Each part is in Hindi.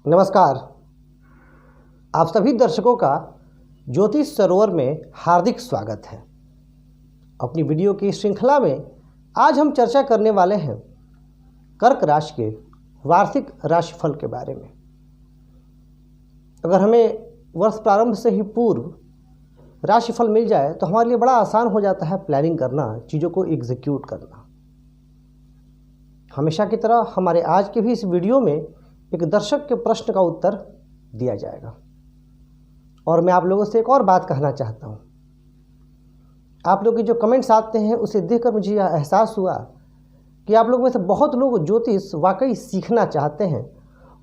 नमस्कार। आप सभी दर्शकों का ज्योतिष सरोवर में हार्दिक स्वागत है। अपनी वीडियो की श्रृंखला में आज हम चर्चा करने वाले हैं कर्क राशि के वार्षिक राशिफल के बारे में। अगर हमें वर्ष प्रारंभ से ही पूर्व राशिफल मिल जाए तो हमारे लिए बड़ा आसान हो जाता है प्लानिंग करना, चीज़ों को एग्जीक्यूट करना। हमेशा की तरह हमारे आज के भी इस वीडियो में एक दर्शक के प्रश्न का उत्तर दिया जाएगा। और मैं आप लोगों से एक और बात कहना चाहता हूँ। आप लोग के जो कमेंट्स आते हैं उसे देखकर मुझे यह एहसास हुआ कि आप लोग में से बहुत लोग ज्योतिष वाकई सीखना चाहते हैं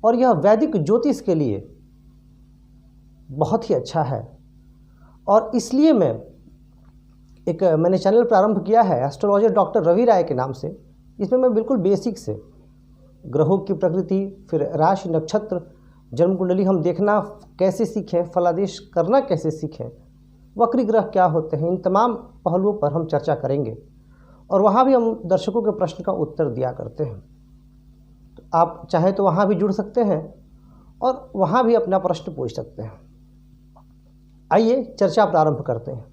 और यह वैदिक ज्योतिष के लिए बहुत ही अच्छा है। और इसलिए मैंने चैनल प्रारंभ किया है एस्ट्रोलॉजर डॉक्टर रवि राय के नाम से। इसमें मैं बिल्कुल बेसिक से ग्रहों की प्रकृति, फिर राशि नक्षत्र, जन्म कुंडली हम देखना कैसे सीखें, फलादेश करना कैसे सीखें, वक्री ग्रह क्या होते हैं, इन तमाम पहलुओं पर हम चर्चा करेंगे। और वहाँ भी हम दर्शकों के प्रश्न का उत्तर दिया करते हैं। तो आप चाहें तो वहाँ भी जुड़ सकते हैं और वहाँ भी अपना प्रश्न पूछ सकते हैं। आइए चर्चा प्रारंभ करते हैं।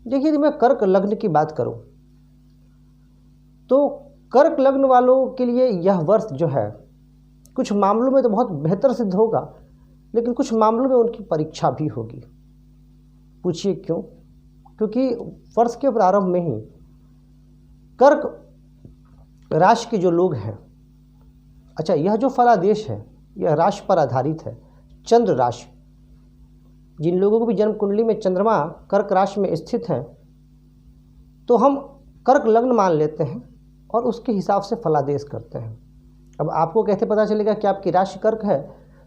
देखिए, यदि मैं कर्क लग्न की बात करूँ तो कर्क लग्न वालों के लिए यह वर्ष जो है कुछ मामलों में तो बहुत बेहतर सिद्ध होगा, लेकिन कुछ मामलों में उनकी परीक्षा भी होगी। पूछिए क्यों? क्योंकि वर्ष के प्रारंभ में ही कर्क राशि के जो लोग हैं, अच्छा, यह जो फलादेश है यह राशि पर आधारित है, चंद्र राशि। जिन लोगों को भी जन्म कुंडली में चंद्रमा कर्क राशि में स्थित हैं तो हम कर्क लग्न मान लेते हैं और उसके हिसाब से फलादेश करते हैं। अब आपको कैसे पता चलेगा कि आपकी राशि कर्क है?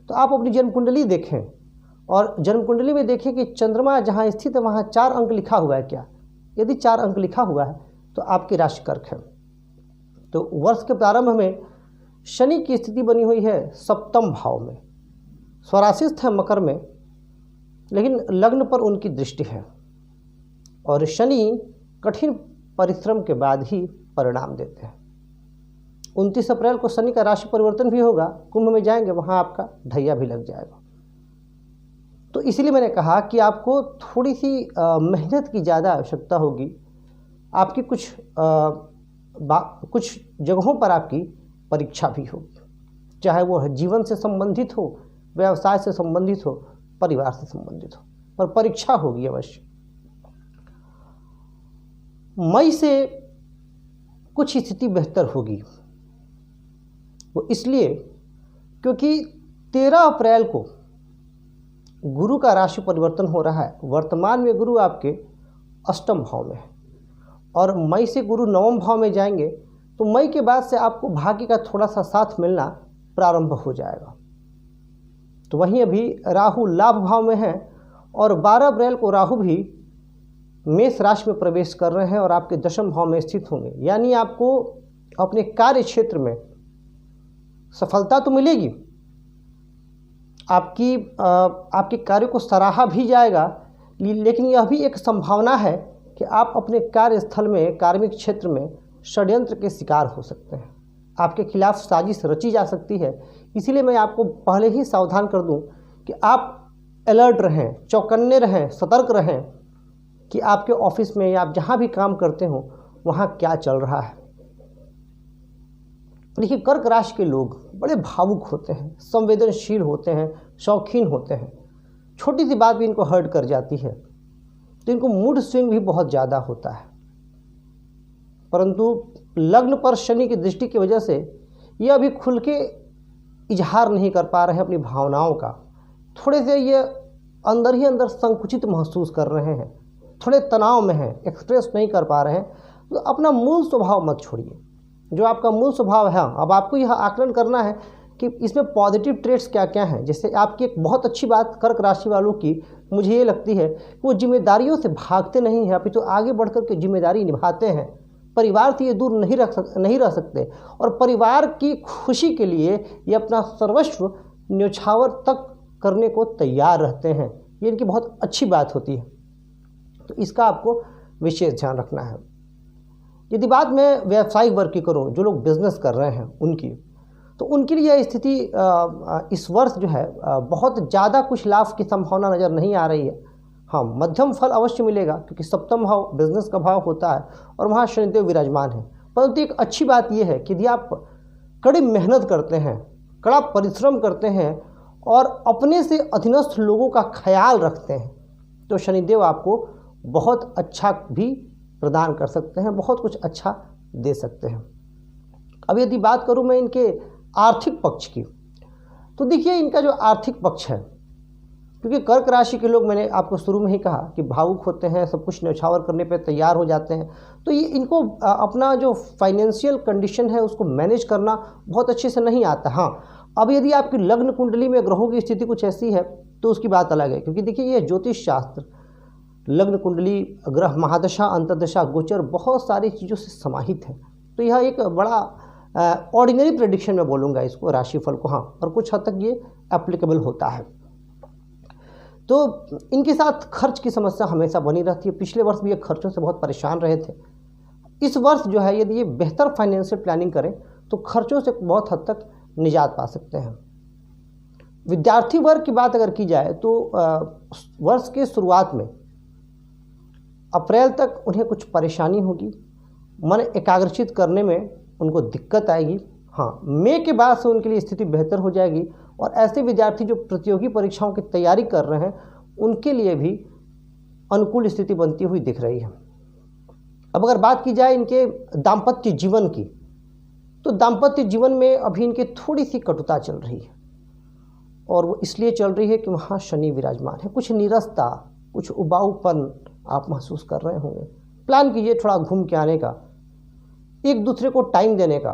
तो आप अपनी जन्म कुंडली देखें और जन्म कुंडली में देखें कि चंद्रमा जहाँ स्थित है वहाँ 4 अंक लिखा हुआ है क्या। यदि 4 अंक लिखा हुआ है तो आपकी राशि कर्क है। तो वर्ष के प्रारंभ में शनि की स्थिति बनी हुई है सप्तम भाव में, स्वराशिस्थ है मकर में, लेकिन लग्न पर उनकी दृष्टि है। और शनि कठिन परिश्रम के बाद ही परिणाम देते हैं। 29 अप्रैल को शनि का राशि परिवर्तन भी होगा, कुंभ में जाएंगे, वहाँ आपका ढैया भी लग जाएगा। तो इसलिए मैंने कहा कि आपको थोड़ी सी मेहनत की ज़्यादा आवश्यकता होगी। आपकी कुछ जगहों पर आपकी परीक्षा भी होगी, चाहे वो जीवन से संबंधित हो, व्यवसाय से संबंधित हो, परिवार से संबंधित हो, पर परीक्षा होगी अवश्य। मई से कुछ स्थिति बेहतर होगी। वो इसलिए क्योंकि 13 अप्रैल को गुरु का राशि परिवर्तन हो रहा है। वर्तमान में गुरु आपके अष्टम भाव में है और मई से गुरु नवम भाव में जाएंगे तो मई के बाद से आपको भाग्य का थोड़ा सा साथ मिलना प्रारंभ हो जाएगा। तो वहीं अभी राहु लाभ भाव में है और 12 अप्रैल को राहु भी मेष राशि में प्रवेश कर रहे हैं और आपके दशम भाव में स्थित होंगे। यानी आपको अपने कार्य क्षेत्र में सफलता तो मिलेगी, आपके कार्य को सराहा भी जाएगा, लेकिन यह भी एक संभावना है कि आप अपने कार्यस्थल में, कार्मिक क्षेत्र में षड्यंत्र के शिकार हो सकते हैं। आपके खिलाफ साजिश रची जा सकती है। इसीलिए मैं आपको पहले ही सावधान कर दूं कि आप अलर्ट रहें, चौकन्ने रहें, सतर्क रहें कि आपके ऑफिस में या आप जहाँ भी काम करते हो वहाँ क्या चल रहा है। देखिए, कर्क राशि के लोग बड़े भावुक होते हैं, संवेदनशील होते हैं, शौकीन होते हैं। छोटी सी बात भी इनको हर्ट कर जाती है तो इनको मूड स्विंग भी बहुत ज़्यादा होता है। परंतु लग्न पर शनि की दृष्टि की वजह से ये अभी खुल के इजहार नहीं कर पा रहे हैं अपनी भावनाओं का। थोड़े से ये अंदर ही अंदर संकुचित महसूस कर रहे हैं, थोड़े तनाव में हैं, एक्सप्रेस नहीं कर पा रहे हैं। तो अपना मूल स्वभाव मत छोड़िए, जो आपका मूल स्वभाव है। अब आपको यह आकलन करना है कि इसमें पॉजिटिव ट्रेट्स क्या क्या हैं। जैसे आपकी एक बहुत अच्छी बात कर्क राशि वालों की मुझे ये लगती है कि वो जिम्मेदारियों से भागते नहीं हैं, अभी तो आगे बढ़ कर के जिम्मेदारी निभाते हैं। परिवार से ये दूर नहीं रह सकते और परिवार की खुशी के लिए ये अपना सर्वस्व न्यौछावर तक करने को तैयार रहते हैं। ये इनकी बहुत अच्छी बात होती है। तो इसका आपको विशेष ध्यान रखना है। यदि बात मैं व्यावसायिक वर्ग की करूँ, जो लोग बिजनेस कर रहे हैं उनकी, तो उनके लिए यह स्थिति इस वर्ष जो है बहुत ज़्यादा कुछ लाभ की संभावना नज़र नहीं आ रही है। हाँ, मध्यम फल अवश्य मिलेगा क्योंकि सप्तम भाव बिजनेस का भाव होता है और वहाँ शनिदेव विराजमान है। परंतु एक अच्छी बात यह है कि यदि आप कड़ी मेहनत करते हैं, कड़ा परिश्रम करते हैं और अपने से अधीनस्थ लोगों का ख्याल रखते हैं तो शनिदेव आपको बहुत अच्छा भी प्रदान कर सकते हैं, बहुत कुछ अच्छा दे सकते हैं। अब यदि बात करूं मैं इनके आर्थिक पक्ष की, तो देखिए इनका जो आर्थिक पक्ष है, क्योंकि कर्क राशि के लोग, मैंने आपको शुरू में ही कहा कि भावुक होते हैं, सब कुछ न्यौछावर करने पे तैयार हो जाते हैं, तो ये इनको अपना जो फाइनेंशियल कंडीशन है उसको मैनेज करना बहुत अच्छे से नहीं आता। हाँ, अब यदि आपकी लग्न कुंडली में ग्रहों की स्थिति कुछ ऐसी है तो उसकी बात अलग है, क्योंकि देखिए ये ज्योतिष शास्त्र लग्न कुंडली, ग्रह महादशा, अंतर्दशा, गोचर बहुत सारी चीज़ों से समाहित है। तो यह एक बड़ा ऑर्डिनरी प्रेडिक्शन में बोलूँगा इसको, राशिफल को। हाँ, और कुछ हद तक ये एप्लीकेबल होता है। तो इनके साथ खर्च की समस्या हमेशा बनी रहती है। पिछले वर्ष भी ये खर्चों से बहुत परेशान रहे थे। इस वर्ष जो है यदि ये बेहतर फाइनेंशियल प्लानिंग करें तो खर्चों से बहुत हद तक निजात पा सकते हैं। विद्यार्थी वर्ग की बात अगर की जाए तो वर्ष के शुरुआत में अप्रैल तक उन्हें कुछ परेशानी होगी, मन एकाग्रचित करने में उनको दिक्कत आएगी। हाँ, मई के बाद से उनके लिए स्थिति बेहतर हो जाएगी और ऐसे विद्यार्थी जो प्रतियोगी परीक्षाओं की तैयारी कर रहे हैं उनके लिए भी अनुकूल स्थिति बनती हुई दिख रही है। अब अगर बात की जाए इनके दाम्पत्य जीवन की, तो दाम्पत्य जीवन में अभी इनकी थोड़ी सी कटुता चल रही है और वो इसलिए चल रही है कि वहाँ शनि विराजमान है। कुछ नीरसता, कुछ उबाऊपन आप महसूस कर रहे होंगे। प्लान कीजिए थोड़ा घूम के आने का, एक दूसरे को टाइम देने का।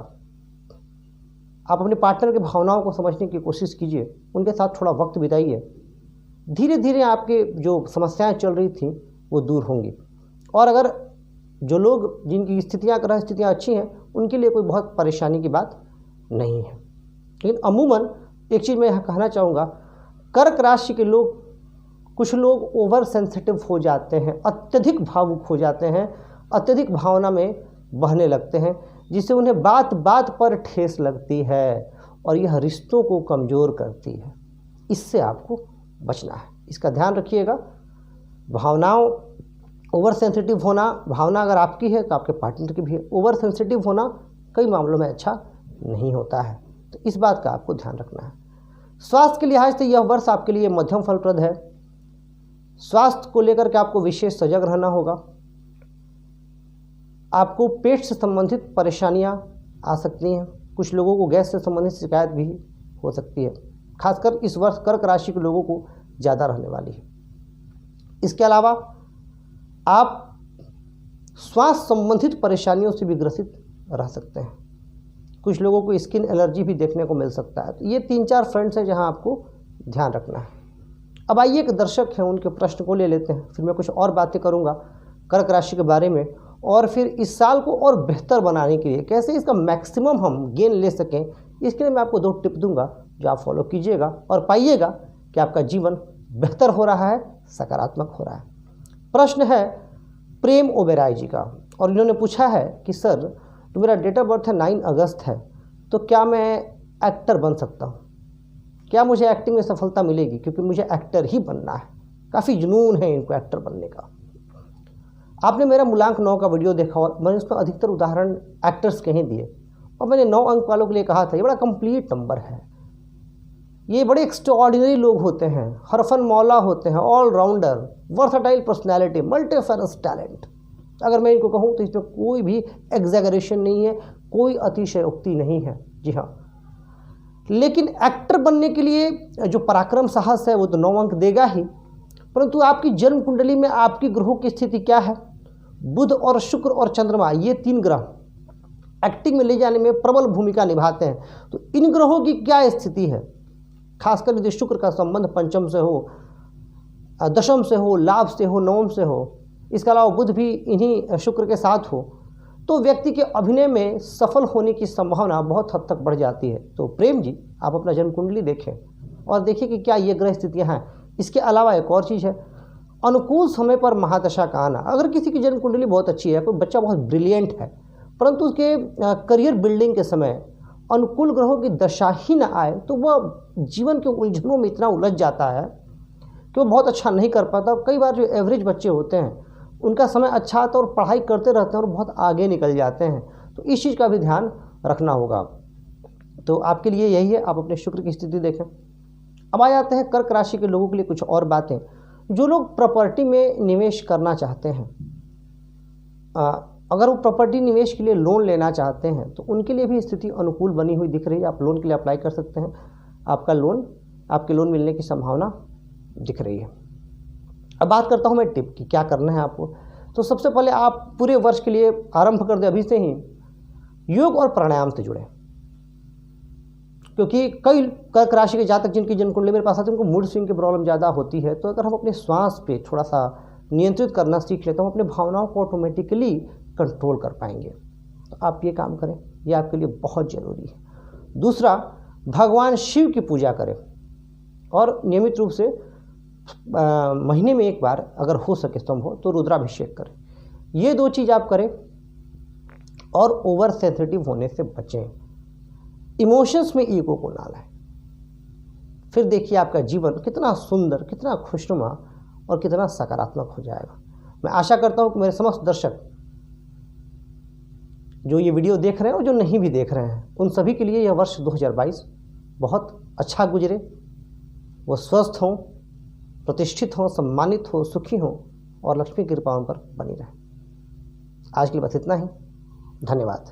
आप अपने पार्टनर की भावनाओं को समझने की कोशिश कीजिए, उनके साथ थोड़ा वक्त बिताइए। धीरे धीरे आपके जो समस्याएं चल रही थी वो दूर होंगी। और अगर जो लोग जिनकी स्थितियाँ, ग्रह स्थितियाँ अच्छी हैं, उनके लिए कोई बहुत परेशानी की बात नहीं है। लेकिन अमूमन एक चीज़ मैं यहाँ कहना चाहूँगा, कर्क राशि के लोग, कुछ लोग ओवर सेंसिटिव हो जाते हैं, अत्यधिक भावुक हो जाते हैं, अत्यधिक भावना में बहने लगते हैं, जिससे उन्हें बात बात पर ठेस लगती है और यह रिश्तों को कमज़ोर करती है। इससे आपको बचना है, इसका ध्यान रखिएगा। भावनाओं, ओवर सेंसिटिव होना, भावना अगर आपकी है तो आपके पार्टनर की भी है। ओवर सेंसिटिव होना कई मामलों में अच्छा नहीं होता है, तो इस बात का आपको ध्यान रखना है। स्वास्थ्य के लिहाज से यह वर्ष आपके लिए मध्यम फलप्रद है। स्वास्थ्य को लेकर के आपको विशेष सजग रहना होगा। आपको पेट से संबंधित परेशानियां आ सकती हैं, कुछ लोगों को गैस से संबंधित शिकायत भी हो सकती है। खासकर इस वर्ष कर्क राशि के लोगों को ज़्यादा रहने वाली है। इसके अलावा आप स्वास्थ्य संबंधित परेशानियों से भी ग्रसित रह सकते हैं। कुछ लोगों को स्किन एलर्जी भी देखने को मिल सकता है। तो ये 3-4 फ्रंट्स हैं जहां आपको ध्यान रखना है। अब आइए, एक दर्शक हैं, उनके प्रश्न को ले लेते हैं, फिर मैं कुछ और बातें करूंगा कर्क राशि के बारे में, और फिर इस साल को और बेहतर बनाने के लिए कैसे इसका मैक्सिमम हम गेन ले सकें, इसके लिए मैं आपको 2 टिप दूंगा जो आप फॉलो कीजिएगा और पाइएगा कि आपका जीवन बेहतर हो रहा है, सकारात्मक हो रहा है। प्रश्न है प्रेम ओबेराय जी का, और इन्होंने पूछा है कि सर, जो मेरा डेट ऑफ बर्थ है 9 अगस्त है, तो क्या मैं एक्टर बन सकता हूँ? क्या मुझे एक्टिंग में सफलता मिलेगी? क्योंकि मुझे एक्टर ही बनना है, काफ़ी जुनून है इनको एक्टर बनने का। आपने मेरा मूलांक 9 का वीडियो देखा और मैंने उसमें अधिकतर उदाहरण एक्टर्स के ही दिए, और मैंने 9 अंक वालों के लिए कहा था ये बड़ा कंप्लीट नंबर है। ये बड़े एक्स्ट्राऑर्डिनरी लोग होते हैं, हरफन मौला होते हैं, ऑलराउंडर, वर्सटाइल पर्सनैलिटी, मल्टीफेरस टैलेंट। अगर मैं इनको कहूँ तो इसमें कोई भी एग्जैगरेशन नहीं है, कोई अतिशयोक्ति नहीं है। जी हाँ, लेकिन एक्टर बनने के लिए जो पराक्रम साहस है वो तो 9 अंक देगा ही, परंतु आपकी जन्म कुंडली में आपकी ग्रहों की स्थिति क्या है? बुध और शुक्र और चंद्रमा, ये 3 ग्रह एक्टिंग में ले जाने में प्रबल भूमिका निभाते हैं। तो इन ग्रहों की क्या स्थिति है? खासकर यदि शुक्र का संबंध पंचम से हो, दशम से हो, लाभ से हो, नवम से हो, इसके अलावा बुध भी इन्हीं शुक्र के साथ हो, तो व्यक्ति के अभिनय में सफल होने की संभावना बहुत हद तक बढ़ जाती है। तो प्रेम जी, आप अपना जन्म कुंडली देखें और देखिए कि क्या ये ग्रह स्थितियाँ हैं। इसके अलावा एक और चीज़ है, अनुकूल समय पर महादशा का आना। अगर किसी की जन्म कुंडली बहुत अच्छी है, कोई बच्चा बहुत ब्रिलियंट है, परंतु उसके करियर बिल्डिंग के समय अनुकूल ग्रहों की दशा ही ना आए तो वह जीवन के उलझनों में इतना उलझ जाता है कि वो बहुत अच्छा नहीं कर पाता। कई बार जो एवरेज बच्चे होते हैं उनका समय अच्छा आता है और पढ़ाई करते रहते हैं और बहुत आगे निकल जाते हैं। तो इस चीज़ का भी ध्यान रखना होगा। तो आपके लिए यही है, आप अपने शुक्र की स्थिति देखें। अब आ जाते हैं कर्क राशि के लोगों के लिए कुछ और बातें। जो लोग प्रॉपर्टी में निवेश करना चाहते हैं, अगर वो प्रॉपर्टी निवेश के लिए लोन लेना चाहते हैं तो उनके लिए भी स्थिति अनुकूल बनी हुई दिख रही है। आप लोन के लिए अप्लाई कर सकते हैं, आपके लोन मिलने की संभावना दिख रही है। अब बात करता हूँ मैं टिप की, क्या करना है आपको। तो सबसे पहले आप पूरे वर्ष के लिए आरंभ कर दें अभी से ही योग और प्राणायाम से जुड़े, क्योंकि कई कर्क राशि के जातक जिनकी जन्मकुंडली मेरे पास आते हैं उनको मूड स्विंग की प्रॉब्लम ज़्यादा होती है। तो अगर हम अपने श्वास पे थोड़ा सा नियंत्रित करना सीख लेते हैं, हम अपने भावनाओं को ऑटोमेटिकली कंट्रोल कर पाएंगे। तो आप ये काम करें, ये आपके लिए बहुत ज़रूरी है। दूसरा, भगवान शिव की पूजा करें और नियमित रूप से महीने में एक बार अगर हो सके संभव तो रुद्राभिषेक करें। ये 2 चीज़ आप करें और ओवर सेंसिटिव होने से बचें। इमोशंस में ईगो को ना लाएं। फिर देखिए आपका जीवन कितना सुंदर, कितना खुशनुमा और कितना सकारात्मक हो जाएगा। मैं आशा करता हूँ कि मेरे समस्त दर्शक जो ये वीडियो देख रहे हैं और जो नहीं भी देख रहे हैं, उन सभी के लिए यह वर्ष 2022 बहुत अच्छा गुजरे। वो स्वस्थ हों, प्रतिष्ठित हों, सम्मानित हो, सुखी हों और लक्ष्मी की कृपा उन पर बनी रहे। आज के लिए बस इतना ही। धन्यवाद।